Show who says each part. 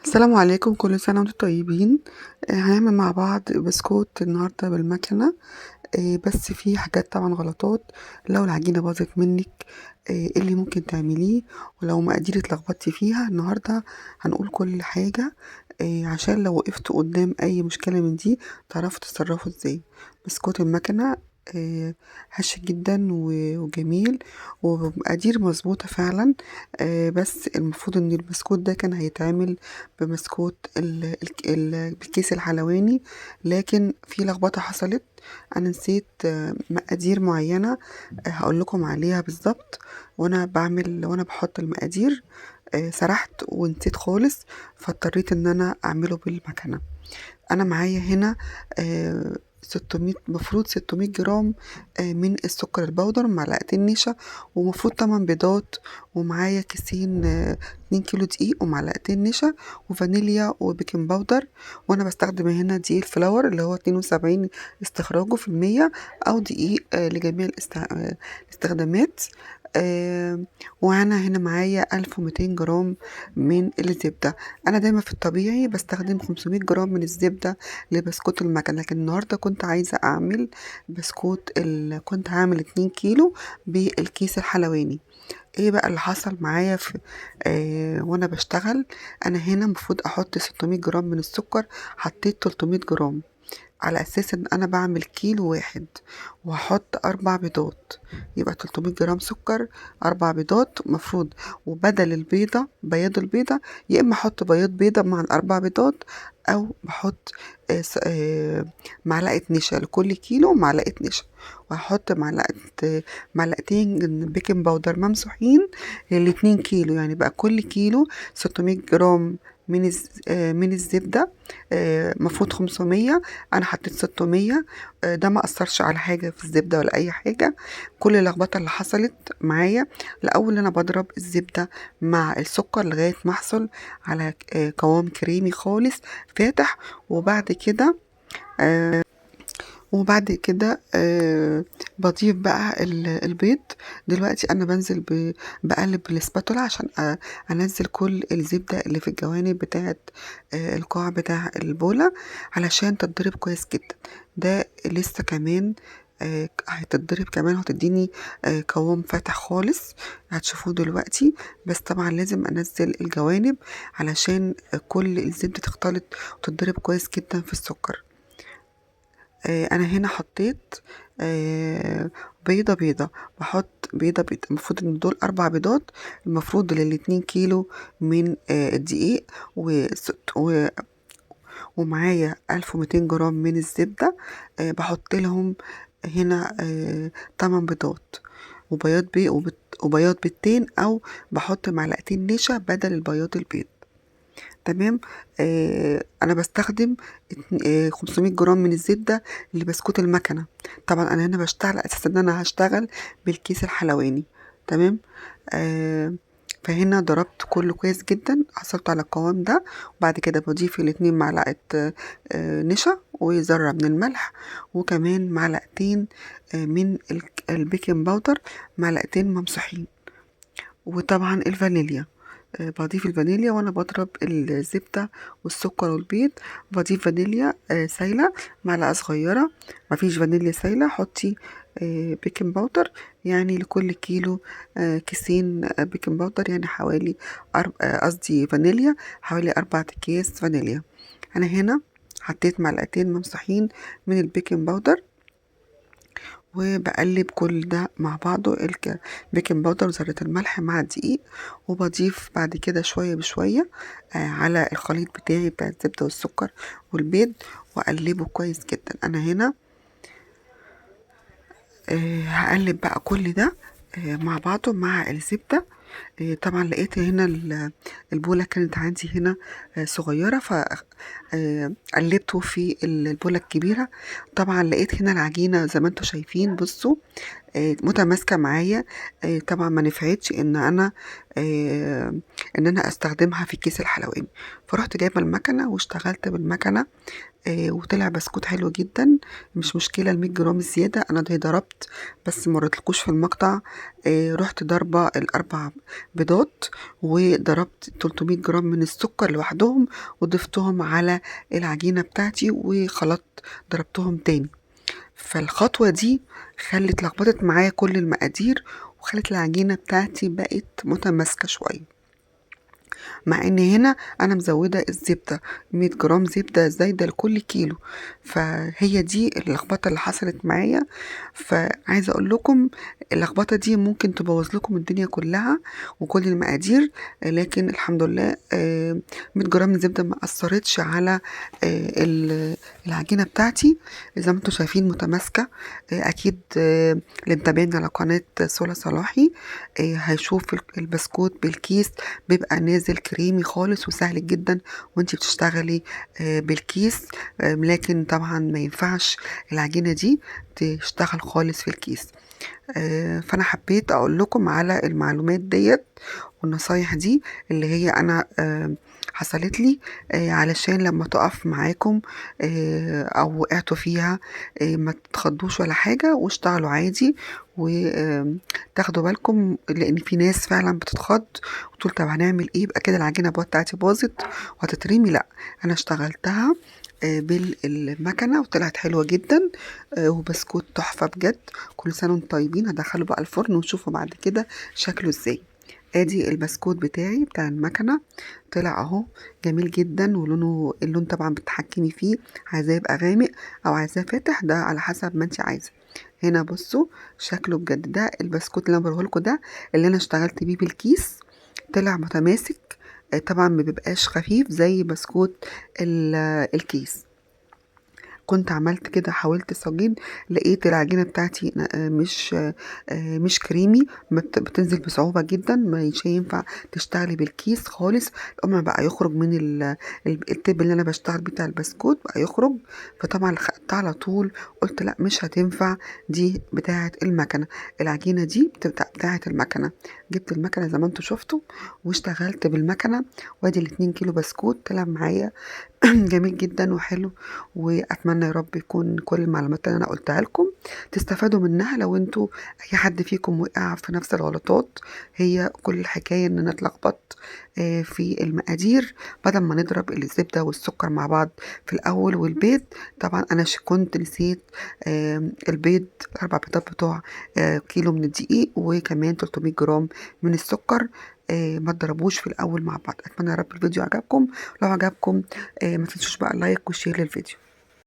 Speaker 1: السلام عليكم، كل سنة وانتم طيبين. هنعمل مع بعض بسكوت النهاردة بالمكنة. بس في حاجات طبعا غلطات. لو العجينة باظت منك، ايه اللي ممكن تعمليه؟ ولو مقادير اتلخبطتي فيها النهاردة هنقول كل حاجة، عشان لو وقفتوا قدام اي مشكلة من دي تعرفوا تتصرفوا ازاي. بسكوت المكنة هش جدا وجميل ومقادير مظبوطة فعلا. بس المفروض ان البسكوت ده كان هيتعمل ببسكوت بالكيس الحلواني، لكن في لخبطة حصلت. انا نسيت مقادير معينة، هقول لكم عليها بالظبط. وانا بحط المقادير سرحت ونسيت خالص، فاضطريت ان انا اعمله بالمكنة. انا معايا هنا 600، مفروض 600 جرام من السكر البودر، معلقتين نشا، ومفروض 8 بيضات، ومعايا كيسين 2 كيلو دقيق ومعلقتين نشا وفانيليا وبيكنج باودر. وانا بستخدم هنا دقيق الفلاور اللي هو 72 استخراجه في المية، او دقيق لجميع الاستخدامات. وانا هنا معايا 1200 جرام من الزبدة. انا دايما في الطبيعي بستخدم 500 جرام من الزبدة لبسكوت المكن، لكن النهاردة كنت عايزة اعمل بسكوت كنت هعمل 2 كيلو بالكيس الحلواني. ايه بقى اللي حصل معايا في وانا بشتغل؟ انا هنا المفروض احط 600 جرام من السكر، حطيت 300 جرام على اساس ان انا بعمل كيلو واحد، وهحط 4 بيضات، يبقى 300 جرام سكر، 4 بيضات مفروض. وبدل البيضة، بياض البيضة، يا اما احط بياض بيضة مع ال4 بيضات، او بحط معلقة نشا لكل كيلو، معلقة نشا. وهحط معلقتين بيكنج باودر ممسوحين ل2 كيلو، يعني بقى كل كيلو 600 جرام من الزبدة. مفروض 500، انا حطيت 600. ده ما اثرش على حاجه في الزبده ولا اي حاجه. كل اللخبطه اللي حصلت معايا، الاول انا بضرب الزبده مع السكر لغايه ما احصل على قوام كريمي خالص فاتح. وبعد كده بضيف بقى البيض. دلوقتي انا بنزل بقلب الاسباتولا عشان انزل كل الزبدة اللي في الجوانب بتاعه القاع بتاع البولة، علشان تتضرب كويس جدا. ده لسه كمان هتتضرب كمان، وهتديني قوام فاتح خالص، هتشوفوه دلوقتي. بس طبعا لازم انزل الجوانب علشان كل الزبدة تختلط وتتضرب كويس جدا في السكر. انا هنا حطيت بيضة. بحط بيضة. المفروض ان دول 4 بيضات، المفروض لل2 كيلو من الدقيق ومعايا 1200 جرام من الزبدة. بحط لهم هنا 8 بيضات، وبياض بيضتين، او بحط معلقتين نشا بدل البياض البيض. تمام. انا بستخدم 500 جرام من الزبدة لبسكوت المكنة. طبعا انا هنا بشتغل على اساس ان انا هشتغل بالكيس الحلواني. تمام. آه فهنا ضربت كله كويس جدا، حصلت على القوام ده. وبعد كده بضيف الاتنين معلقة نشا وذرة من الملح، وكمان معلقتين من البيكنج باودر، معلقتين ممسوحين، وطبعا الفانيليا. بضيف الفانيليا وانا بضرب الزبدة والسكر والبيض. بضيف فانيليا سايلة، معلقة صغيرة. مفيش فانيليا سايلة حطي بيكنج باودر. يعني لكل كيلو كيسين بيكنج باودر، يعني حوالي قصدي فانيليا، حوالي 4 أكياس فانيليا. انا هنا حطيت معلقتين ممسوحين من البيكنج باودر، وبقلب كل ده مع بعضه، البيكنج باودر وذرة الملح مع الدقيق. وبضيف بعد كده شوية بشوية على الخليط بتاعي بتاع الزبدة والسكر والبيض، وأقلبه كويس جدا. أنا هنا هقلب بقى كل ده مع بعضه مع الزبدة. طبعا لقيت هنا البولة كانت عندي هنا صغيرة، فقلبته في البولة الكبيرة. طبعا لقيت هنا العجينة زي ما انتم شايفين، بصوا متماسكة معايا. طبعًا ما نفعتش إن أنا أستخدمها في كيس الحلواني، فرُحت جايبة المكنة واشتغلت بالمكنة. وطلع بسكوت حلو جدًا، مش مشكلة ال100 جرام الزيادة، أنا ضربت بس ما وريتلكوش في المقطع. رُحت ضاربة ال4 بيضات، وضربت 300 جرام من السكر لوحدهم، وضفتهم على العجينة بتاعتي وخلطت ضربتهم تاني. فالخطوة دي لخبطت معايا كل المقادير، وخلت العجينة بتاعتي بقت متماسكة شوية. مع ان هنا انا مزوده الزبده 100 جرام زبده زايده لكل كيلو، فهي دي اللخبطه اللي حصلت معايا. فعايزه اقول لكم اللخبطه دي ممكن تبوظ لكم الدنيا كلها وكل المقادير، لكن الحمد لله 100 جرام زبده ما اثرتش على العجينه بتاعتي. زي ما انتم شايفين متماسكه. اكيد اللي متابعني على قناه سولا صلاحي هيشوف البسكوت بالكيس بيبقى نازل كريمي خالص وسهل جدا وانتي بتشتغلي بالكيس. لكن طبعا ما ينفعش العجينة دي تشتغل خالص في الكيس. فانا حبيت اقول لكم على المعلومات ديت والنصايح دي اللي هي انا حصلت لي، علشان لما تقف معاكم او وقعتوا فيها ما تتخضوش ولا حاجة واشتغلوا عادي. وتاخدوا بالكم لان في ناس فعلا بتتخض وتقول طب هنعمل ايه، يبقى كده العجينة بتاعتي باظت وهتترمي. لا، انا اشتغلتها بالمكنة وطلعت حلوة جدا. وبسكوت تحفة بجد. كل سنة وانتم طيبين. هدخله بقى الفرن ونشوفه بعد كده شكله ازاي. ادي البسكوت بتاعي بتاع المكنة، طلع اهو جميل جدا. اللون طبعا بتتحكمي فيه، عايزاه يبقى غامق او عايزاه فاتح، ده على حسب ما انت عايزة. هنا بصوا شكله بجد. ده البسكوت اللي انا بوريهولكوا ده اللي انا اشتغلت بيه بالكيس، طلع متماسك. طبعا ما بيبقاش خفيف زي بسكوت الكيس. كنت عملت كده حاولت صاجين، لقيت العجينة بتاعتي مش كريمي، بتنزل بصعوبة جدا، مش هينفع تشتغلي بالكيس خالص. القمع بقى يخرج من التب اللي انا بشتغل بتاع البسكوت بقى يخرج. فطبعا خدتها على طول، قلت لا مش هتنفع، دي بتاعة المكنة، العجينة دي بتبقى بتاعة المكنة. جبت المكنة زي ما انتوا شفتوا واشتغلت بالمكنة. وادي ال2 كيلو بسكوت طلع معايا جميل جدا وحلو. واتمنى يا رب يكون كل المعلومات اللي انا قلتها لكم تستفادوا منها. لو انتوا اي حد فيكم وقع في نفس الغلطات، هي كل الحكايه ان نتلخبط في المقادير بدل ما نضرب الزبده والسكر مع بعض في الاول والبيض. طبعا انا كنت نسيت البيض، 4 بيضات بتوع كيلو من الدقيق، وكمان 300 جرام من السكر. ما تضربوش في الاول مع بعض. اتمنى يا رب الفيديو عجبكم. لو عجبكم ما تنسوش بقى لايك وشير للفيديو.